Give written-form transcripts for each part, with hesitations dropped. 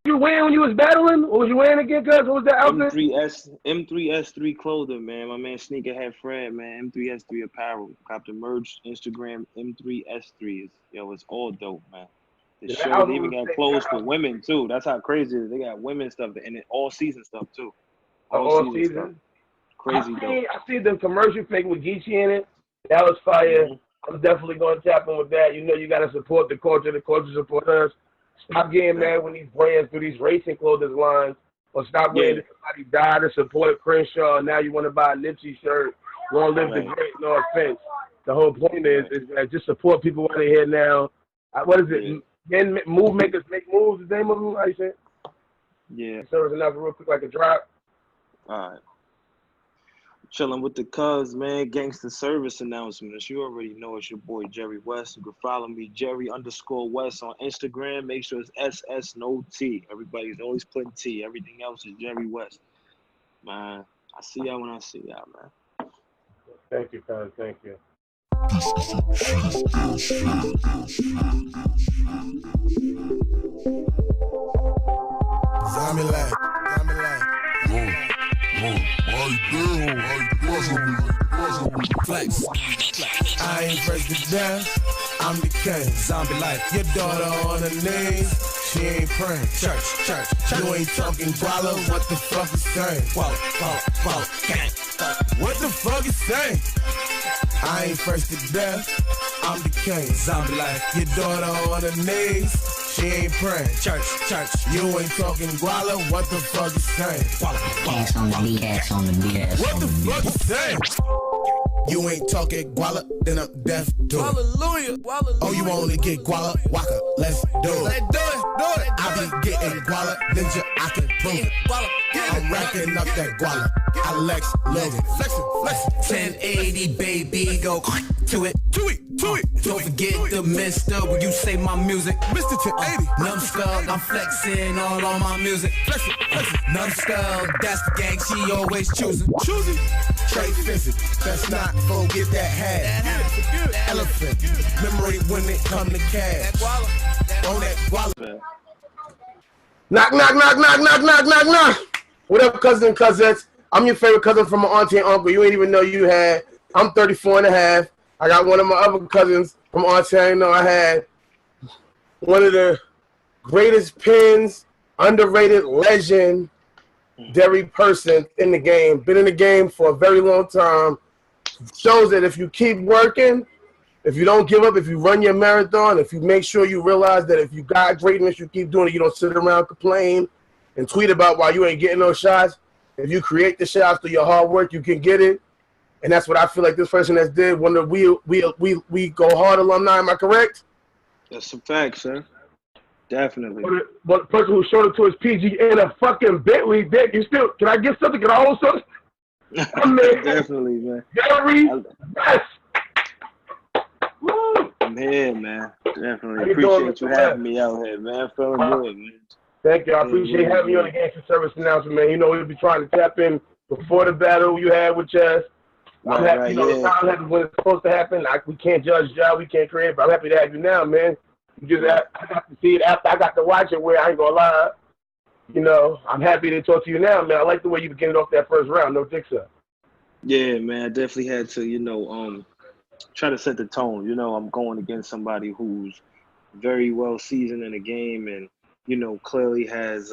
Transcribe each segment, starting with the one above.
You wearing when you was battling? What was you wearing again, cuz? What was that outfit? M3S3 clothing, man. My man Sneakerhead Fred, man. M3S3 apparel. Cop the merch, Instagram, M3S3. It's all dope, man. The Yeah, show, they even got clothes for women too. That's how crazy it is. They got women stuff and it all season stuff too. All Season stuff. season. Crazy dope. I see the commercial fake with Geechee in it. That was fire. I'm definitely going to tap in with that. You know, you got to support the culture. The culture support us. Stop getting mad when these brands do these racing clothing lines, or stop waiting till somebody died to support Crenshaw. Now you want to buy a Nipsey shirt. Long live the great. No offense. The whole point is that just support people while they're here now. What is it? Men move makers make moves. Is the name of them? How you say it? Yeah. So it's enough real quick like a drop. All right. Chilling with the cuz, man. Gangster service announcements. You already know it's your boy Jerry West. You can follow me, Jerry_West on Instagram. Make sure it's SS, no T. Everybody's always putting T. Everything else is Jerry West. Man, I see y'all when I see y'all, man. Thank you, cuz. Thank you. Zombie life. Flex. I ain't first to death. I'm the king. Zombie life. Your daughter on her knees. She ain't praying. Church. You ain't talking guala. What the fuck is saying? Guala, gang. What the fuck is saying? I ain't first to death. I'm the king. Zombie life. Your daughter on her knees. She ain't praying. Church. You ain't talking guala. What the fuck is saying? Cats on the beat, cats on the beat, cats What on the the fuck is saying? You ain't talking guala, then I'm deaf to it. Hallelujah. Oh, you only get guala, waka, let's do it. I be getting guala, ninja, I can prove it. I'm racking up that guala, I Lex Logan. Flexin'. 1080, baby, go to it. Don't forget the mister when you say my music. Mr. 1080. Numbskull, I'm flexing all on my music. Flexin'. Numbskull, that's the gang she always choosing. Trade fences, let's not forget that hat. Elephant, memory when it come to cash. On that guala. Knock. What up, cousin and cousins? I'm your favorite cousin from my auntie and uncle. You ain't even know you had. I'm 34 and a half. I got one of my other cousins from auntie I didn't know I had. One of the greatest pins, underrated legend, legendary person in the game. Been in the game for a very long time. Shows that if you keep working, if you don't give up, if you run your marathon, if you make sure you realize that if you got greatness, you keep doing it. You don't sit around complain and tweet about why you ain't getting those shots. If you create the shots through your hard work, you can get it. And that's what I feel like this person has did. One of the we go hard alumni. Am I correct? That's a fact, sir. Definitely. But the person who showed it to his PG in a fucking Bentley, dick, you still, can I get something? Can I hold something? Definitely, man. Jerry, yes. I'm here, man. Definitely. Appreciate you having me out here, man. Feeling good, man. Thank you. I appreciate having you on the Gangster Service announcement, man. You know, we'll be trying to tap in before the battle you had with Chess. I'm happy, you know, the time happens when it's supposed to happen. We can't judge y'all, we can't create, but I'm happy to have you now, man. You just I got to see it after I got to watch it where I ain't gonna lie. You know, I'm happy to talk to you now, man. I like the way you began off that first round, no dick suck. Yeah, man, I definitely had to, you know, try to set the tone. You know, I'm going against somebody who's very well seasoned in the game and, you know, clearly has,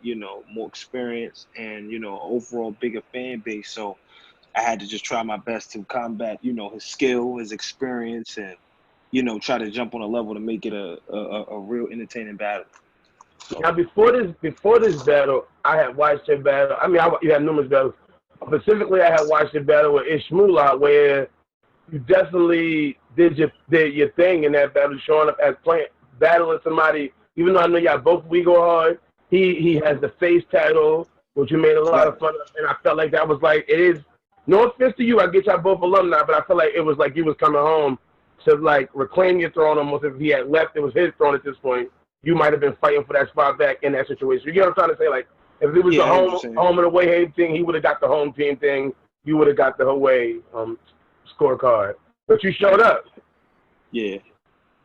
you know, more experience and, you know, overall bigger fan base. So I had to just try my best to combat, you know, his skill, his experience, and, you know, try to jump on a level to make it a real entertaining battle. So. Now, before this battle, I had watched your battle. I mean, you had numerous battles. Specifically, I had watched your battle with Ishmullah, where you definitely did your thing in that battle, showing up as battling somebody. Even though I know y'all both we go hard, he has the face title, which you made a lot of fun of, and I felt like that was like, it is, no offense to you, I get y'all both alumni, but I felt like it was like you was coming home to like reclaim your throne almost. If he had left, it was his throne at this point. You might have been fighting for that spot back in that situation. You get what I'm trying to say? Like, if it was the home and away thing, he would have got the home team thing. You would have got the away scorecard. But you showed up. Yeah.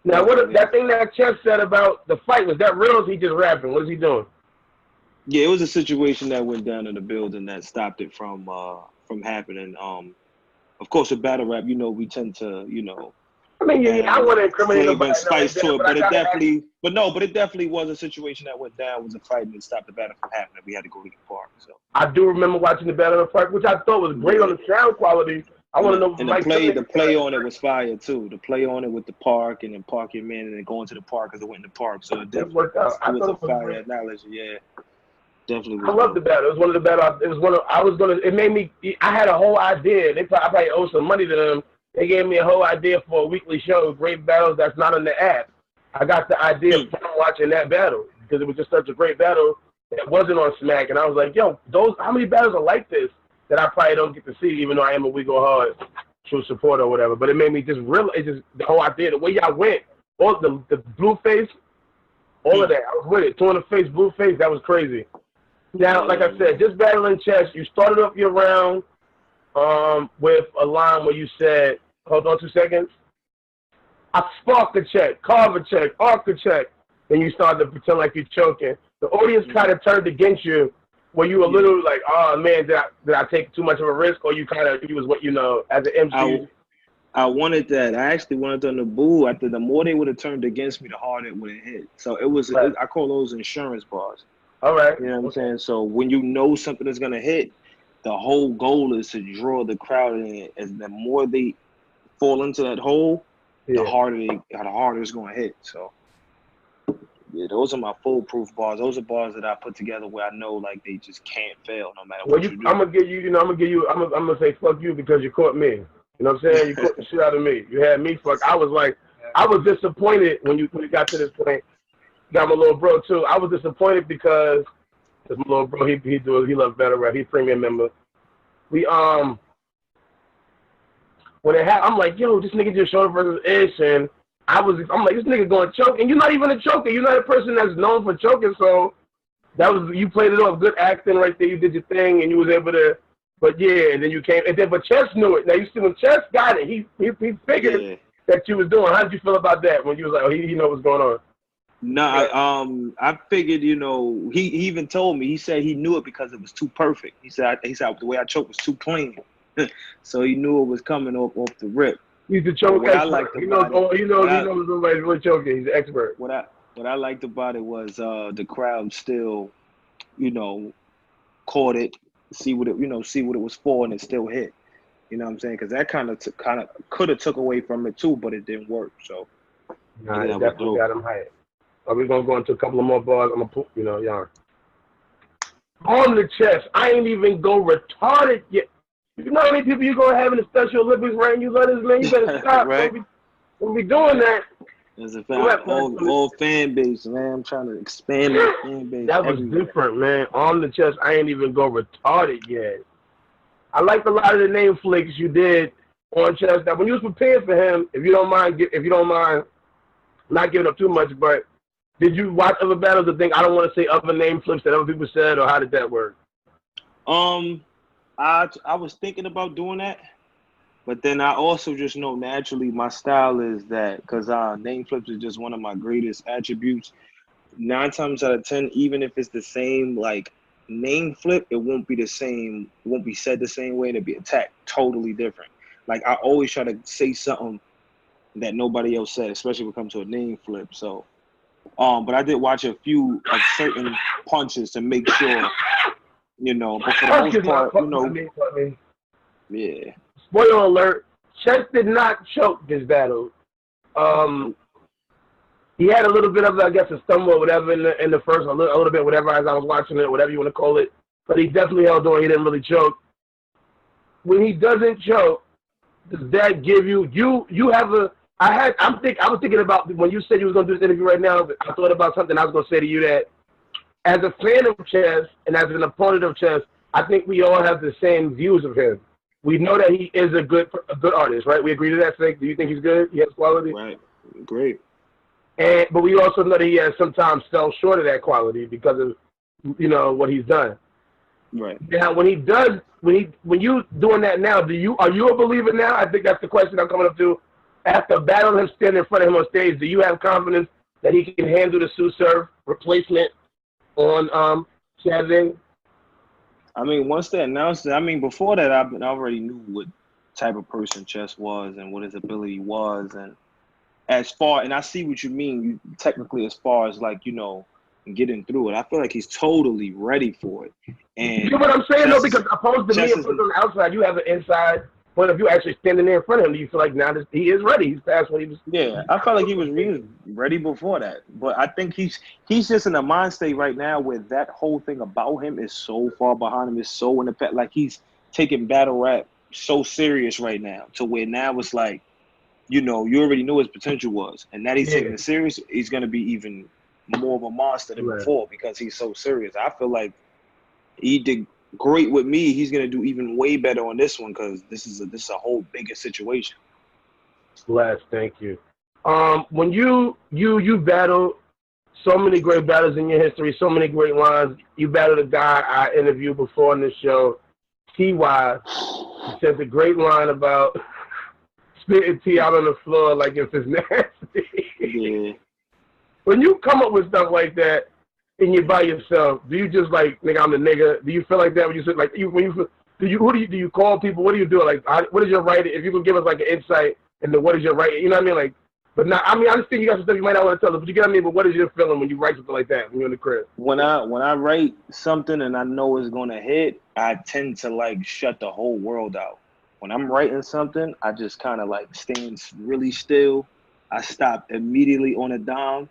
Now, that thing that Chess said about the fight, was that real or is he just rapping? What is he doing? Yeah, it was a situation that went down in the building that stopped it from happening. Of course, with battle rap, we tend to, I mean, I want to incriminate flavor nobody. and spice to it, but it definitely was a situation that went down. It was a fight and it stopped the battle from happening. We had to go to the park. So I do remember watching the battle in the park, which I thought was great on the sound quality. I want to know. And the play on it was fire too. The play on it with the park and then park your man and then going to the park because it went in the park. So it definitely worked out. It was a fire analogy. Yeah, definitely. I love the battle. It was one of the battles. It was one of. I was gonna. It made me. I had a whole idea. I probably owe some money to them. They gave me a whole idea for a weekly show, great battles that's not on the app. I got the idea from watching that battle because it was just such a great battle that wasn't on Smack, and I was like, yo, how many battles are like this that I probably don't get to see, even though I am a We Go Hard true supporter or whatever. But it made me just the whole idea, the way y'all went, all the blue face, all of that. I was with it. Two in the face, blue face, that was crazy. Now, like I said, just battling Chess, you started off your round with a line where you said, hold on 2 seconds. I spark a check, carve a check, arc a check. Then you started to pretend like you're choking. The audience kind of turned against you. Were you a little like, oh man, did I take too much of a risk? Or you was what as an MC? I wanted that. I actually wanted them to boo. I think the more they would have turned against me, the harder it would have hit. So it was, right. I call those insurance bars. All right. You know what I'm saying? So when you know something is going to hit, the whole goal is to draw the crowd in. As the more they fall into that hole, the harder it's going to hit. So yeah, those are my foolproof bars. Those are bars that I put together where I know like they just can't fail no matter what you do. I'm gonna say fuck you because you caught me. You know what I'm saying? You caught the shit out of me. You had me fucked. I was disappointed when you got to this point. Got my little bro too. I was disappointed because my little bro, he loves battle rap. He's premium member. We when it happened, I'm like, yo, this nigga just showed versus Ish, and I'm like, this nigga going to choke, and you're not even a choker. You're not a person that's known for choking. So you played it off, good acting right there. You did your thing, and you was able to. But yeah, and then you came, but Chess knew it. Now you see when Chess got it, he figured that you was doing. How did you feel about that when you was like, oh, he know what's going on? No, I figured, he even told me, he said he knew it because it was too perfect. He said the way I choked was too clean. So he knew it was coming off the rip. He's the choke expert. He knows somebody's really choking. He's an expert. What I liked about it was the crowd still, caught it, see what it was for, and it still hit. You know what I'm saying? Because that kind of could have took away from it too, but it didn't work. So it definitely got him hyped. We're gonna go into a couple of more bars. I'm gonna y'all. On the chest, I ain't even go retarded yet. You know how many people you gonna have in the Special Olympics right? You let us, man. You better stop. Right. Don't be doing that. There's a old fan base, man. I'm trying to expand that fan base. That was different, man. On the chest, I ain't even go retarded yet. I liked a lot of the name flicks you did on chest. That when you was prepared for him, if you don't mind, not giving up too much, but did you watch other battles and think I don't want to say other name flips that other people said, or how did that work? I was thinking about doing that, but then I also just know naturally my style is that because name flips is just one of my greatest attributes. 9 times out of 10, even if it's the same like name flip, it won't be the same. It won't be said the same way. It'll be attacked totally different. Like I always try to say something that nobody else said, especially when it comes to a name flip. So, but I did watch a few of certain punches to make sure. But for the most part, yeah. Spoiler alert: Chess did not choke this battle. He had a little bit of, I guess, a stumble or whatever in the first, a little bit, whatever, as I was watching it, whatever you want to call it. But he definitely held on. He didn't really choke. When he doesn't choke, does that give you have a? I was thinking about when you said you was gonna do this interview right now. I thought about something I was gonna say to you that. As a fan of Chess and as an opponent of Chess, I think we all have the same views of him. We know that he is a good artist, right? We agree to that. Do you think he's good? He has quality? Right. Great. But we also know that he has sometimes fell short of that quality because of, what he's done. Right. Now, when you doing that now, are you a believer now? I think that's the question I'm coming up to. after battling him, standing in front of him on stage, do you have confidence that he can handle the Sue Surf replacement on Saturday? I mean, once they announced it, I mean, before that, I already knew what type of person Chess was and what his ability was, and and I see what you mean. You technically, as far as like getting through it, I feel like he's totally ready for it. And you know what I'm saying though, because opposed to me, a person on the outside, you have an inside point of view actually standing there in front of him. Do you feel like now he is ready? He's past what he was. Yeah, I felt like he was ready before that, but I think he's just in a mind state right now where that whole thing about him is so far behind him, is so in the past. Like he's taking battle rap so serious right now, to where now it's like, you already knew his potential was, and now he's taking it serious. He's gonna be even more of a monster than before because he's so serious. I feel like he did great with me. He's gonna do even way better on this one because this is a whole bigger situation. Bless, thank you. When you battled so many great battles in your history, so many great lines. You battled a guy I interviewed before on this show, T.Y. He said the great line about spitting tea out on the floor like if it's nasty. Yeah. When you come up with stuff like that and you're by yourself, do you just like, nigga, I'm the nigga? Do you feel like that when you sit like do you call people? What do you do? Like, what is your writing? If you could give us like an insight into what is your writing, you know what I mean? Like, but not. I mean, I understand you got some stuff you might not want to tell us, but you get what I mean. But what is your feeling when you write something like that when you're in the crib? When I write something and I know it's gonna hit, I tend to like shut the whole world out. When I'm writing something, I just kind of like stand really still. I stop immediately on a dime,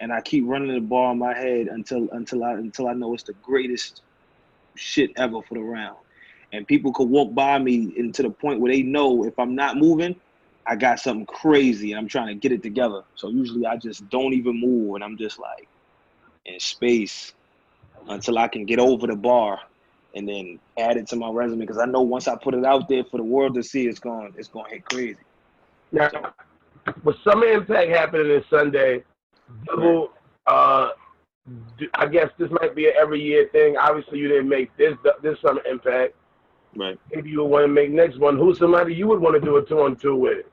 and I keep running the ball in my head until I know it's the greatest shit ever for the round. And people could walk by me and to the point where they know if I'm not moving, I got something crazy and I'm trying to get it together. So usually I just don't even move and I'm just like in space until I can get over the bar and then add it to my resume. Because I know once I put it out there for the world to see, it's going to hit crazy. Now, with Summer Impact happening this Sunday, double, I guess this might be an every year thing. Obviously, you didn't make this Summer Impact. Right. Maybe you would want to make next one. Who's somebody you would want to do a 2-on-2 with?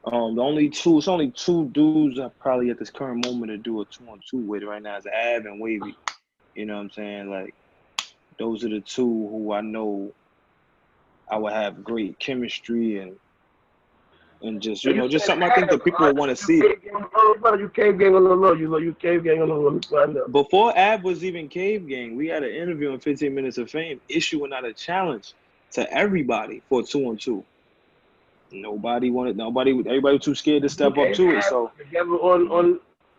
It's only two dudes I probably at this current moment to do a 2-on-2 with right now is Av and Wavy. You know what I'm saying? Like, those are the two who I know I would have great chemistry and just, just something I think that people would want to see. You cave gang on the low. You cave gang on the low. Before Ab was even cave gang, we had an interview in 15 Minutes of Fame issuing out a challenge to everybody for a 2-on-2. Everybody was too scared to step up to it. So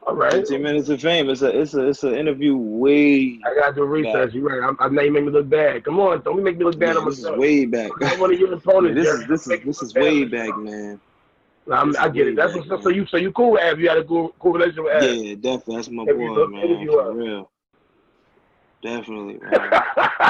all right. 15 Minutes of Fame. It's an interview way. I gotta do research. You're right. I know you make me look bad. Come on, don't make me look bad on myself. This is way back. I'm one of your opponents. This is way back, man. I get it. That's what's so you cool with Ab. You had a cool relationship with Ab. Yeah, definitely. That's my boy, man. For real. Definitely, man.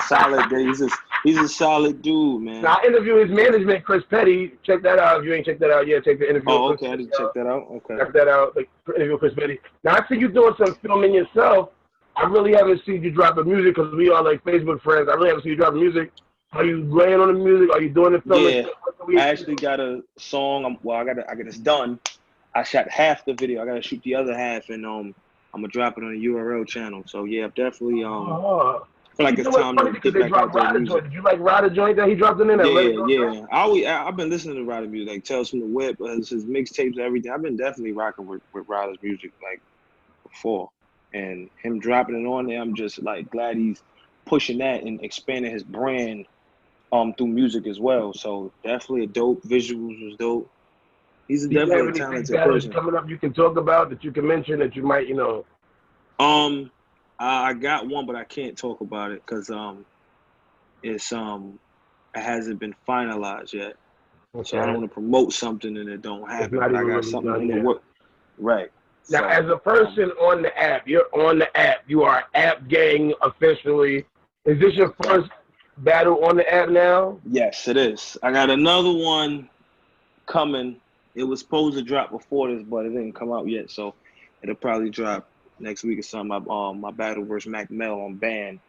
Solid dude. He's a solid dude, man. Now, I interviewed his management, Chris Petty. Check that out. If you ain't checked that out yet, check the interview. Oh, okay. I didn't check that out. Okay. Check that out. Like, interview with Chris Petty. Now, I see you doing some filming yourself. I really haven't seen you dropping music because we are like Facebook friends. I really haven't seen you dropping music. Are you laying on the music? Are you doing the filming? Yeah. I actually got a song. I got this done. I shot half the video. I got to shoot the other half, and I'm gonna drop it on the URL channel. So yeah, definitely I feel like it's time to get back out there music. Did you like Ryder joint that he dropped in there? Yeah. I've been listening to Ryder music, like Tales from the Whip, his mixtapes and everything. I've been definitely rocking with Ryder's music like before, and him dropping it on there, I'm just like glad he's pushing that and expanding his brand through music as well. So definitely a dope. Visuals was dope. He's definitely a talented person. Coming up, you can talk about that you can mention that you might, I got one, but I can't talk about it because it hasn't been finalized yet. Okay. So I don't want to promote something and it don't happen. But I got something in the work. Right. Now, so, as a person on the app, you're on the app. You are App Gang officially. Is this your first battle on the app now? Yes, it is. I got another one coming. It was supposed to drop before this, but it didn't come out yet. So it'll probably drop next week or something. My battle versus Mac Mel on Band.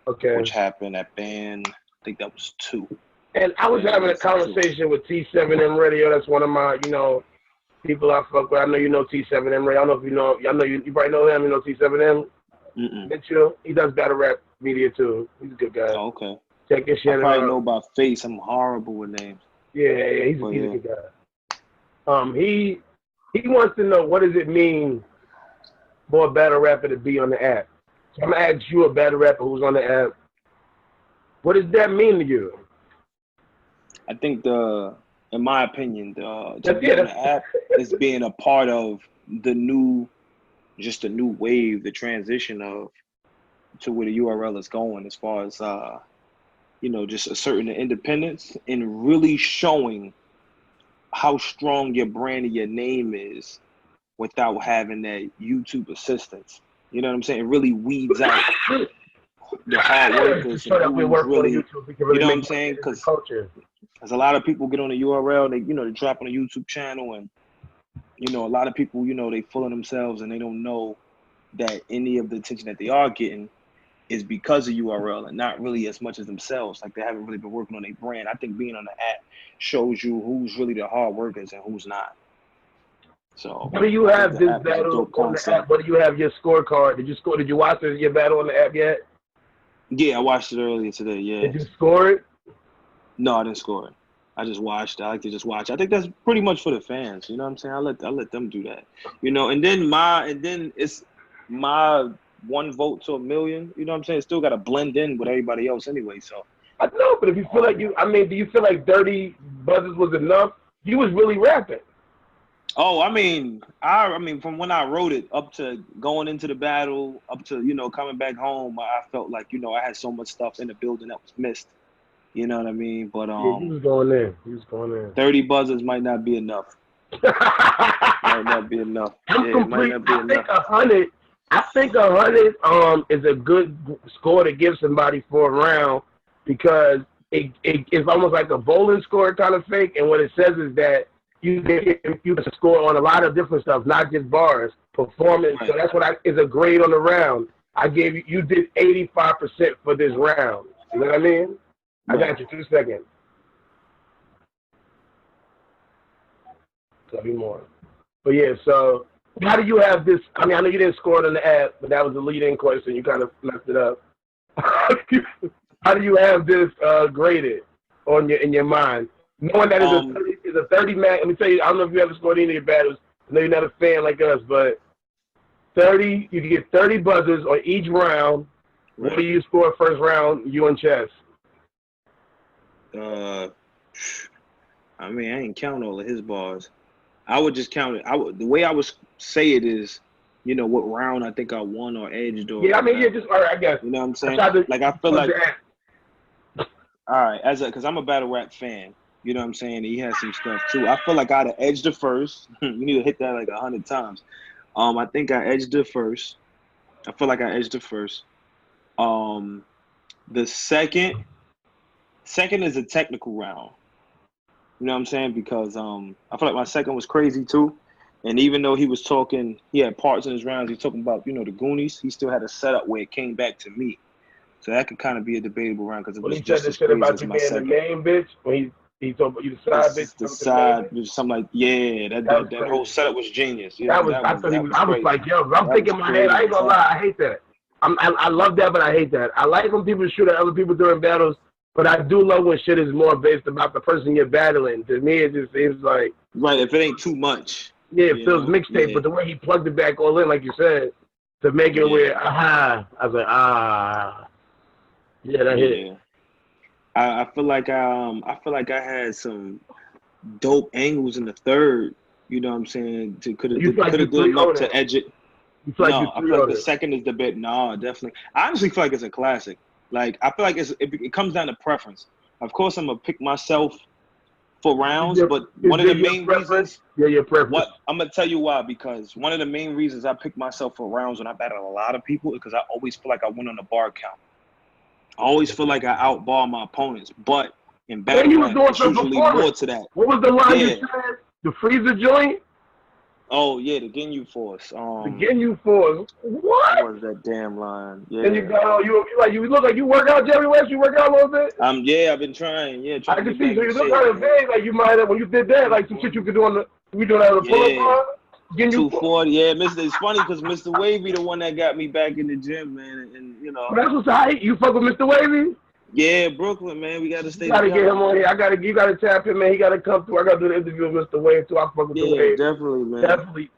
Okay. Which happened at Band, I think that was 2. And I was having a conversation with T7M Radio. That's one of my, people I fuck with. I know you know T7M Radio. I don't know if you know. I know you probably know him. You know T7M. Mitchell. He does battle rap media too. He's a good guy. Oh, okay. Check his shit out. I probably know by face. I'm horrible with names. Yeah, he's a good guy. He wants to know, what does it mean for a battle rapper to be on the app? So I'm gonna ask you, a battle rapper who's on the app, what does that mean to you? I think in my opinion, to be on the app is being a part of the new wave, the transition to where the URL is going, as far as just asserting the independence and really showing how strong your brand and your name is without having that YouTube assistance. You know what I'm saying? It really weeds out the hard workers. You know what I'm saying? Because a lot of people get on the URL, they drop on a YouTube channel, and a lot of people, they full of themselves and they don't know that any of the attention that they are getting is because of URL and not really as much as themselves. Like, they haven't really been working on their brand. I think being on the app shows you who's really the hard workers and who's not. So what do you have this battle on the app? What do you have your scorecard? Did you watch your battle on the app yet? Yeah, I watched it earlier today. Yeah. Did you score it? No, I didn't score it. I just watched. I like to just watch. I think that's pretty much for the fans. You know what I'm saying? I let them do that. And then it's my one vote to a million. You know what I'm saying? It's still got to blend in with everybody else anyway. So I know, but if you feel like do you feel like 30 buzzers was enough? You was really rapping. Oh, I mean, from when I wrote it up to going into the battle, up to coming back home, I felt like I had so much stuff in the building that was missed. You know what I mean? But yeah, he was going in. 30 buzzers might not be enough. Might not be enough. It might not be enough. I think 100 is a good score to give somebody for a round, because it's almost like a bowling score kind of fake, and what it says is that you can score on a lot of different stuff, not just bars, performance. Right. So that's what is a grade on the round. I gave you did 85% for this round. You know what I mean? Right. I got you 2 seconds. There'll be more. But yeah, so how do you have this? I mean, I know you didn't score it on the app, but that was the lead-in question. You kind of messed it up. How do you have this graded in your mind? Knowing that it's a 30 man. Let me tell you, I don't know if you ever scored any of your battles. I know you're not a fan like us, but 30, you can get 30 buzzers on each round. Right. What do you score first round, you and Chess? I mean, I ain't count all of his bars. I would just count it. The way I would say it is, what round I think I won or edged or. Yeah, I mean, just all right, I guess. You know what I'm saying? I feel like. All right, because I'm a battle rap fan. You know what I'm saying? He has some stuff too. I feel like I'd have edged it first. You need to hit that like 100 times. I think I edged it first. I feel like I edged it first. The second is a technical round. You know what I'm saying? Because I feel like my second was crazy too. And even though he was talking, he had parts in his rounds, he was talking about, the Goonies, he still had a setup where it came back to me. So that could kind of be a debatable round, because it was just as crazy as my second. He said the shit about you being the main bitch when he talked about you the side bitch. The side, something like, that whole setup was genius. I was like, yo, I'm thinking in my head, I ain't gonna lie, I hate that. I love that, but I hate that. I like when people shoot at other people during battles, but I do love when shit is more based about the person you're battling. To me, it just seems like... Right, if it ain't too much. Yeah, it feels mixtape, but the way he plugged it back all in, like you said, to make it where, I was like, yeah, that hit. I feel like I had some dope angles in the third. You know what I'm saying? Could have did enough to edge it. I feel like the second is the bit. No, definitely. I honestly feel like it's a classic. Like, I feel like it comes down to preference. Of course, I'm gonna pick myself for rounds, but one of the main reasons. Yeah, your preference. I'm gonna tell you why. Because one of the main reasons I pick myself for rounds when I battle a lot of people is because I always feel like I win on the bar count. I always feel like I outbar my opponents, but in battle, it's usually more to that. What was the line you said? The freezer joint? Oh yeah, the Ginyu Force. The Ginyu Force. What? What was that damn line? Yeah. Then you go, you look like you work out, Jerry West. You work out a little bit. Yeah, I've been trying. Yeah, I trying to can get see. back So in you look shape. kind of vague. Like you might have when you did that, like some shit you could do on the. We doing that on the pull-up bar. Ginyu 240. Yeah, It's funny because Mr. Wavy, the one that got me back in the gym, man, and you know. That's what's high. You fuck with Mr. Wavy? Yeah, Brooklyn, man. We gotta stay You gotta together. get him on here. You gotta tap him, man. He gotta come through. I gotta do the interview with Mr. Wave too. I fuck with the Wave. Definitely, man. Definitely.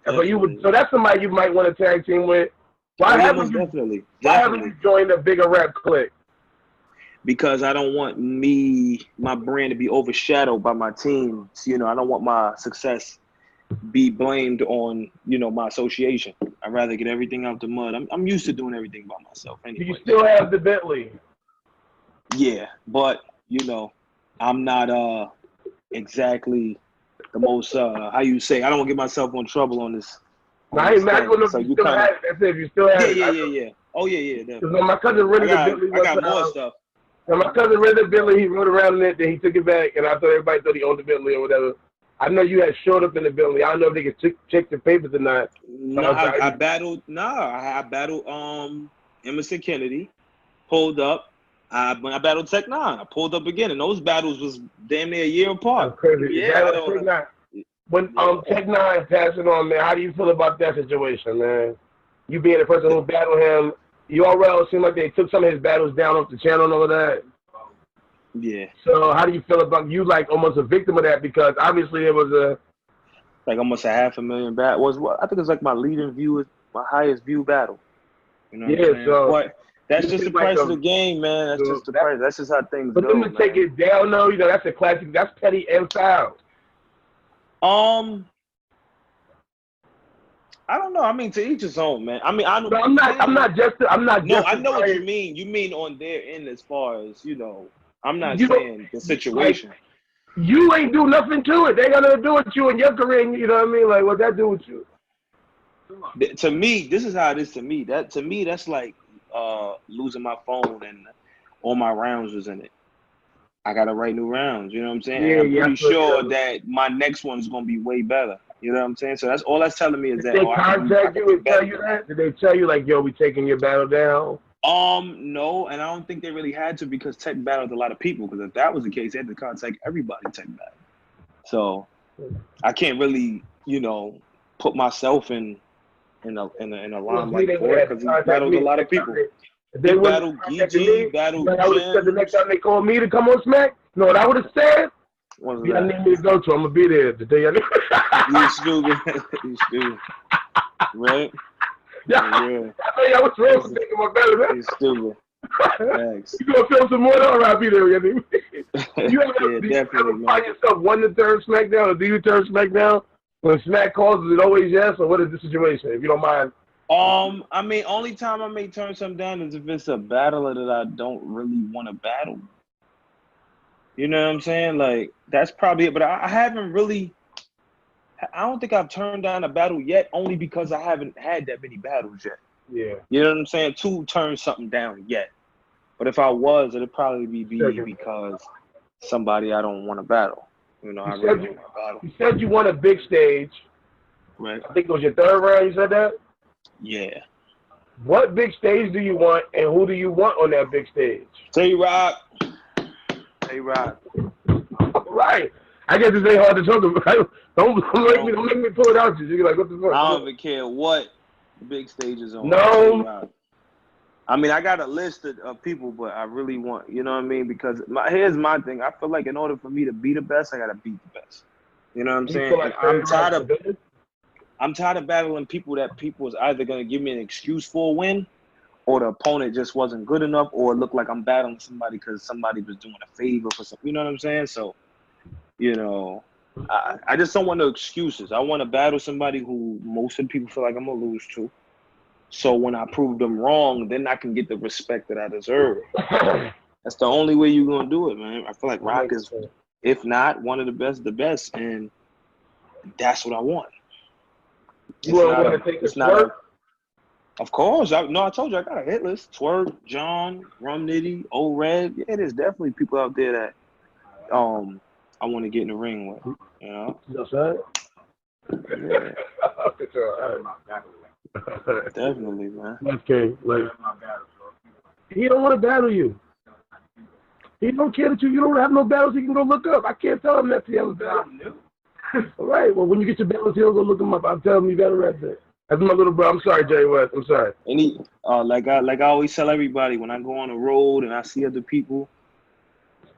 So that's somebody you might want to tag team with. Why haven't you joined a bigger rap clique? Because I don't want my brand to be overshadowed by my team. You know, I don't want my success be blamed on, you know, my association. I'd rather get everything out the mud. I'm used to doing everything by myself anyway. Do you still have the Bentley? Yeah, but you know, I'm not exactly the most how you say. I don't want to get myself in trouble on this. I ain't mad if you still have it. That's it. If you still have it. Yeah. Oh yeah. Because when my cousin rented the Bentley, I got more stuff. When my cousin rented the Bentley, he rode around in it, then he took it back, and I thought everybody thought he owned the Bentley or whatever. I know you had showed up in the Bentley. I don't know if they could check the papers or not. No, I battled. I battled Emerson Kennedy, pulled up. When I battled Tech 9, I pulled up again, and those battles was damn near a year apart. That's crazy. Yeah, when Tech 9 passing on, man, how do you feel about that situation, man? You being the person who battled him, URL seemed like they took some of his battles down off the channel and all of that. Yeah. So how do you feel about you like almost a victim of that because obviously it was like almost 500,000 battles. I think it's like my leading view, my highest view battle. You know what I'm saying? So. But that's just the price of the game, man. That's just the price. That's just how things go. But them to take it down, though, you know, that's a classic. That's petty and foul. I don't know. I mean, to each his own, man. I mean, I'm not just. No, I know what you mean. You mean on their end as far as, you know, I'm not saying the situation. Like, you ain't do nothing to it. They got nothing to do with you and your career. You know what I mean? Like, what that do with you? To me, this is how it is to me. That's like losing my phone and all my rounds was in it. I gotta write new rounds. You know what I'm saying? I'm pretty sure that my next one's gonna be way better. You know what I'm saying? So that's all that's telling me is that. Did they contact you and tell you that? Did they tell you like, yo, we taking your battle down? No, and I don't think they really had to because Tech battled a lot of people. Because if that was the case, they had to contact everybody Tech battle. So I can't really, you know, put myself in a limelight for it because he battled a lot of people. They battled GG, battled Jim. I would have said the next time they called me to come on Smack. You know what I would have said? Yeah, I need me to go to. I'm gonna be there today. You stupid. You stupid. Right? Yeah. I know y'all was wrong for taking my battle. You stupid. Thanks. You gonna film some more? All right, I'll be there. You definitely find yourself one to turn SmackDown, or do you turn SmackDown when Smack calls? Is it always yes, or what is the situation? If you don't mind. I mean, only time I may turn something down is if it's a battler that I don't really want to battle. You know what I'm saying? Like, that's probably it. But I haven't really, I don't think I've turned down a battle yet, only because I haven't had that many battles yet. Yeah. You know what I'm saying? To turn something down yet. But if I was, it'd probably be because somebody I don't want to battle. You know, I really don't want to battle. You said you want a big stage. Right. I think it was your third round, you said that? Yeah. What big stage do you want, and who do you want on that big stage? Tay-Rock. Right. I guess this ain't hard to talk about. Don't make me pull it out to you. You're like, what the fuck? I don't even care what big stages on. No. I mean, I got a list of people, but I really want, you know what I mean? Because here's my thing. I feel like in order for me to be the best, I got to beat the best. You know what I'm saying? Like I'm tired of battling people that people is either going to give me an excuse for a win, or the opponent just wasn't good enough, or it looked like I'm battling somebody because somebody was doing a favor for something. You know what I'm saying? So, you know, I just don't want no excuses. I want to battle somebody who most of the people feel like I'm going to lose to. So when I prove them wrong, then I can get the respect that I deserve. That's the only way you're going to do it, man. I feel like Rock is, if not one of the best, and that's what I want. It's not of course. I told you I got a hit list. Twerk, John, Rum Nitty, Old Red. Yeah, there's definitely people out there that I want to get in the ring with. You know? That's right. Yeah. Definitely, man. Okay, like he don't want to battle you. He don't care that you don't have no battles. He can go look up. I can't tell him that he has a battle. All right. Well, when you get your battles, he'll go look them up. I'll tell him you got a rap there. That's my little bro. I'm sorry, Jerry West. I'm sorry. And he, like I always tell everybody when I go on the road and I see other people,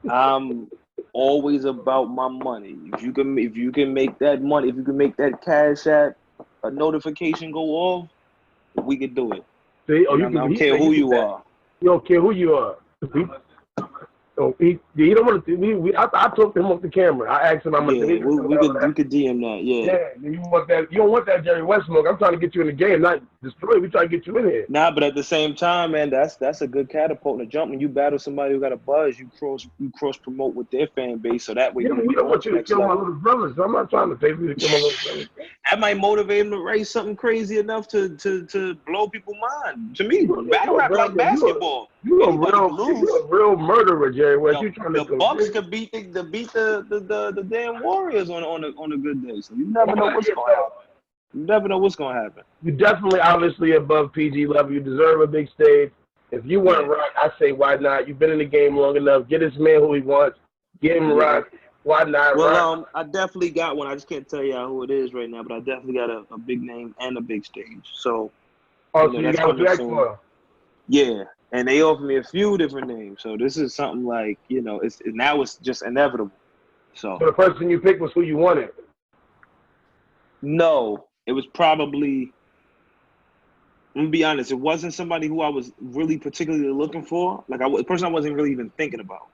I'm always about my money. If you can make that money, if you can make that cash app a notification go off, we can do it. See, I don't care who you are. You don't care who you are. He don't want to. I talked to him off the camera. I asked him. You could DM that. Yeah. You want that? You don't want that Jerry West smoke. I'm trying to get you in the game, not destroy. We trying to get you in here. Nah, but at the same time, man, that's a good catapult to jump when you battle somebody who got a buzz. You cross promote with their fan base, so that way. Yeah, we don't want you to kill my little brothers. I'm not trying to pay for you to kill my little brothers. That might motivate him to raise something crazy enough to blow people's mind. To me, battle rap like basketball. You a real murderer, Jerry West. You trying to the Bucks could beat the damn Warriors on a good day. So you never know what's going to happen. You never know what's going to happen. You definitely, obviously, above PG level. You deserve a big stage. If you want to rock, I say why not? You've been in the game long enough. Get this man who he wants. Get him rock. Why not? Well, I definitely got one. I just can't tell y'all who it is right now, but I definitely got a big name and a big stage. So, so you got what you asked for? Yeah. And they offered me a few different names, so this is something like it's just inevitable. So the person you picked was who you wanted. No, it was probably. I'm gonna be honest. It wasn't somebody who I was really particularly looking for. Like a person I wasn't really even thinking about.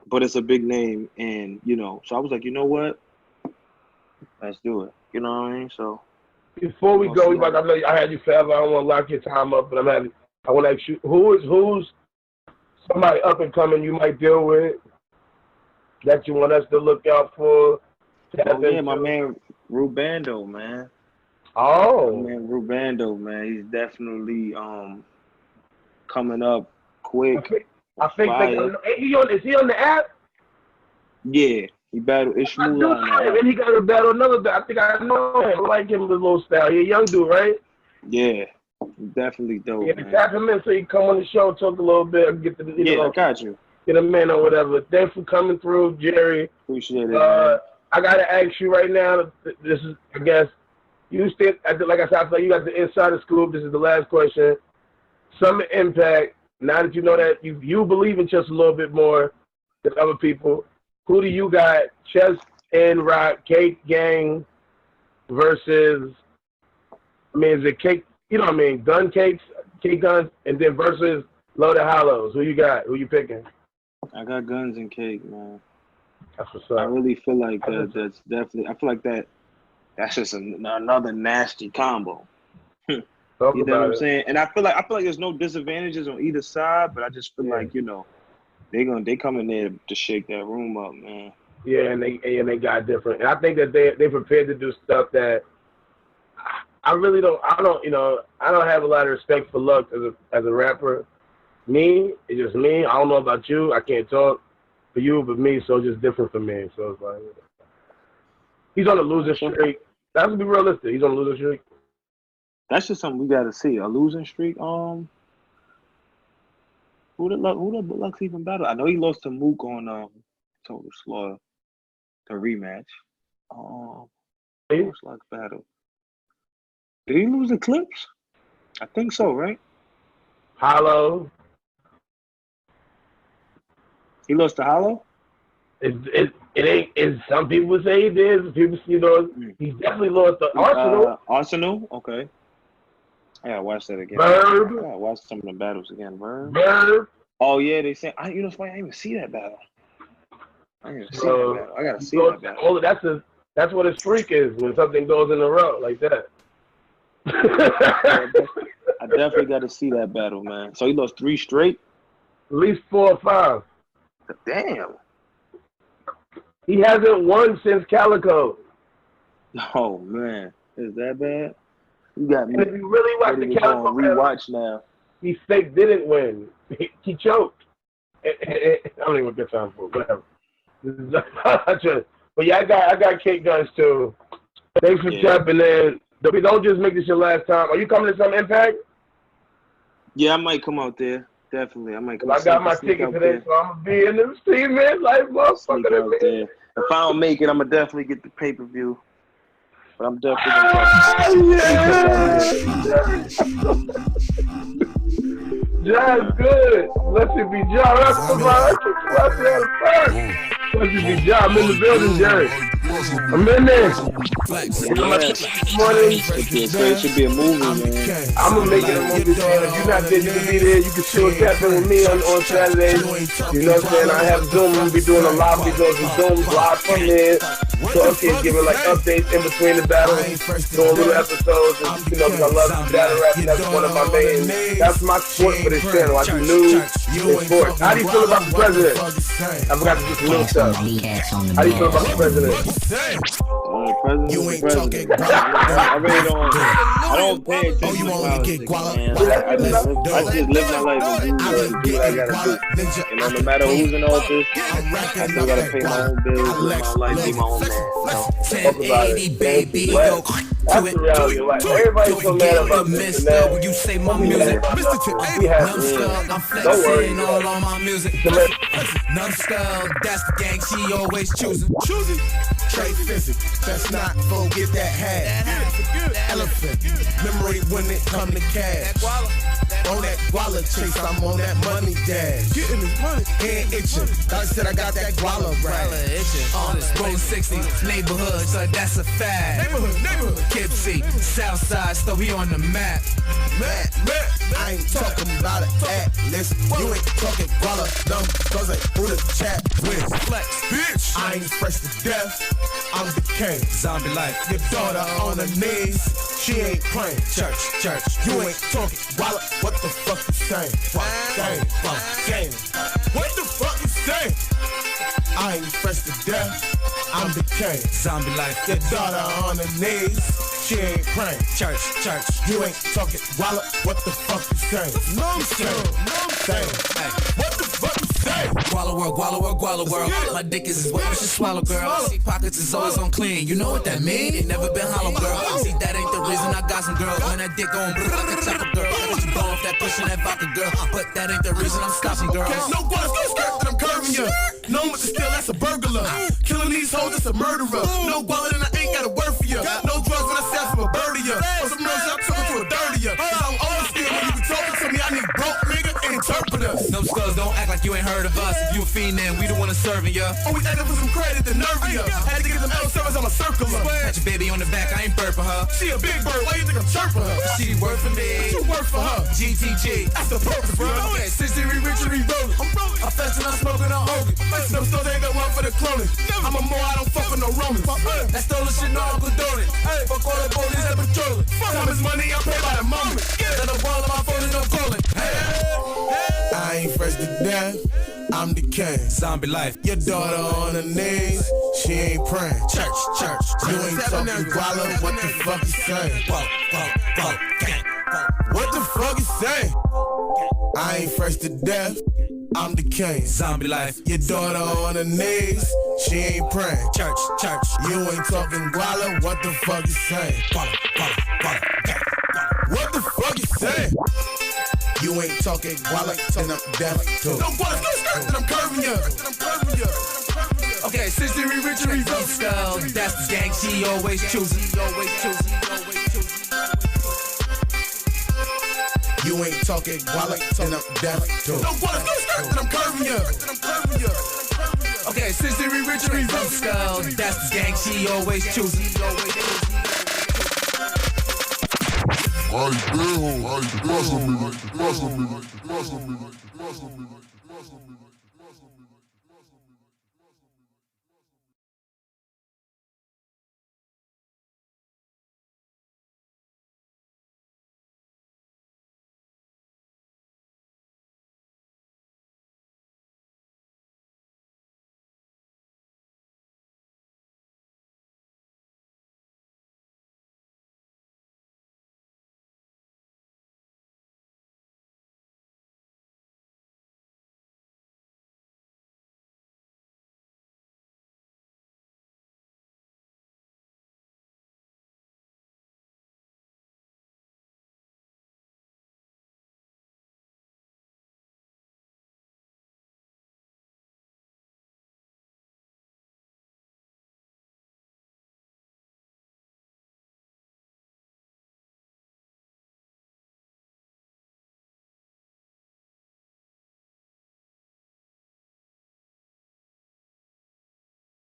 But it's a big name, and so I was like, you know what? Let's do it. You know what I mean? So before we go, I know I had you forever. I don't want to lock your time up, but I want to ask you, who's somebody up and coming you might deal with that you want us to look out for? My man Rubando, man. Oh. My man Rubando, man. He's definitely coming up quick. I think is he on the app? Yeah, he battled Ishmael on the app. And he got to battle another. I think I know him. I like him, the little style. He a young dude, right? Yeah. Definitely dope. Yeah, tap him in so he can come on the show, talk a little bit, and get the I got you. Get him in or whatever. Thanks for coming through, Jerry. Appreciate it. Man. I gotta ask you right now. This is, I guess, you still like I said, I feel like you got the insider scoop. This is the last question. Summer Impact. Now that you know that you believe in chess a little bit more than other people, who do you got? Chess and Rock, Cake Gang versus. I mean, is it Cake? You know what I mean? Gun Cakes, Cake Guns, and then versus Loaded Hollows. Who you got? Who you picking? I got Guns and Cake, man. That's what's up. I really feel like that's definitely. I feel like that's just another nasty combo. You know what I'm saying? And I feel like there's no disadvantages on either side, but I just feel like they come in there to shake that room up, man. Yeah, and they got different. And I think that they prepared to do stuff that. I don't have a lot of respect for Luck as a rapper. It's just me. I don't know about you. I can't talk for you, but me, so it's just different for me. So it's like, he's on a losing streak. That's to be realistic. He's on a losing streak. That's just something we got to see. A losing streak. Who did Lux even battle? I know he lost to Mook on Total Slaughter, the rematch. What's Lux battle? Did he lose Eclipse? I think so, right? Hollow. He lost to Hollow? It ain't. Some people say he did. People, he definitely lost to Arsenal. Arsenal? Okay. I gotta watch that again. Verb. I gotta watch some of the battles again. Verb. Oh, yeah, they say. I didn't even see that battle. I gotta see that battle. That's what a streak is, when something goes in a row like that. I definitely got to see that battle, man. So he lost 3 straight? At least 4 or 5. Damn. He hasn't won since Calico. Oh, man. Is that bad? You got me. And if you really watch the Calico rewatch now. He fake didn't win. He choked. I don't even get time for it. Whatever. But yeah, I got Cake Guns too. Thanks for tapping in. Don't just make this your last time. Are you coming to some Impact? Yeah, I might come out there. Definitely, I might come. I got my ticket today, so I'm gonna be in the man like motherfucker. Out there. If I don't make it, I'm gonna definitely get the pay-per-view. But I'm definitely John's good. Let's be John. Let's be John. I'm in the building, Jerry. I'm in there. It should be a movie, man. I'm gonna make it a movie, man. If you're not there, you can be there. You can chill tap in with me on Saturdays. You know what I'm saying? I have Zoom. I'm gonna be doing a live. Be doing some Zoom live from there. Talking, giving like updates in between the battles, doing little episodes, and you know, because I love battle rap, and that's one of my main. That's my sport for this channel. I do news and sports. How do you feel about the president? I forgot to get some new stuff. How do you feel about the president? You ain't talking. I really don't. I don't pay attention to politics, man. I just live my life and do what I gotta do. You know, no matter who's in office, I still gotta pay my own bills, live my life, be my own man. Talk about it. Baby. That's the reality. Like, everybody's so mad about this. Now, you say my music. We have to. Don't worry. All on my music. Numbskull, that's the gang she always choosing. Trade physics, let's not forget that hat. Elephant, memory when it come to cash. On that guala chase, I'm on that money dash. Getting this money, hand itching. I said I got that guala rap. On this road 60, neighborhood, so that's a fact. Neighborhood, Kipsy, Southside, so we on the map. I ain't talking about it, Atlas. You ain't talking guala, dumb, cause I who the chat with. Flex, bitch. I ain't fresh to death. I'm the king, zombie life. Your daughter on her knees, she ain't praying. Church. You ain't talking guala. What the fuck you saying? Game. What the fuck you saying? I ain't fresh to death. I'm the king, zombie life. Your daughter on her knees, she ain't praying. Church. You ain't talking guala. What the fuck you saying? No, what the fuck you saying? Guala world. My dick is what you should swallow, girl. See, pockets is always on clean. You know what that mean? It never been hollow, girl. See, that ain't the reason I got some girls. When that dick on, like a chopper, girl. You go off that pushing that vodka, girl. But that ain't the reason I'm stopping, girl. No guala, skirt that I'm curving you. No one to steal, that's a burglar. Killing these hoes, that's a murderer. No guala, then I ain't got a word for you. No drugs when I sell from a bird of you. Or some real shit, I'm talking to a dirtier. I'm old school, when you be talking to me, I need broke nigga interpreters. No skulls, don't act like you ain't heard of us. If you a fiend, then we the one serving ya. Always acting for some credit, the nerve of ya. Had to get them L service, I'm a circler. Got your baby on the back, I ain't burping her. She a big bird, why you think I'm chirping her? She work for me, you work for her. GTG, that's the purpose, bro. Okay, 63 rich and re-rolling. I'm festin', I'm smoking on Hogan. Them stores ain't got one for the cloning. I'm a more, I don't fuck with no Romans. That stolen shit, no Uncle Donut. Fuck all the police that patrolling. Time is money, I pay by the moment. Let a ball on my phone and no calling. I ain't fresh to death, I'm the king. Zombie life. Your daughter on her knees, she ain't praying. Church. You ain't talking guala, what the fuck you saying? What the fuck you saying? I ain't fresh to death, I'm the king. Zombie life. Your daughter on her knees, she ain't praying. Church. You ain't talking guala, what the fuck you saying? What the fuck you saying? You ain't talking guala, and I'm deaf too. No guala, skirt that I'm curving you. Okay, 63 rich and re-skull. That's the gang she always choosing. You ain't talking guala, and I'm deaf too. No guala, skirt that I'm curving you. Okay, 63 rich and re-skull. That's the gang she always choosing. Ai, berro, ai, passa-me.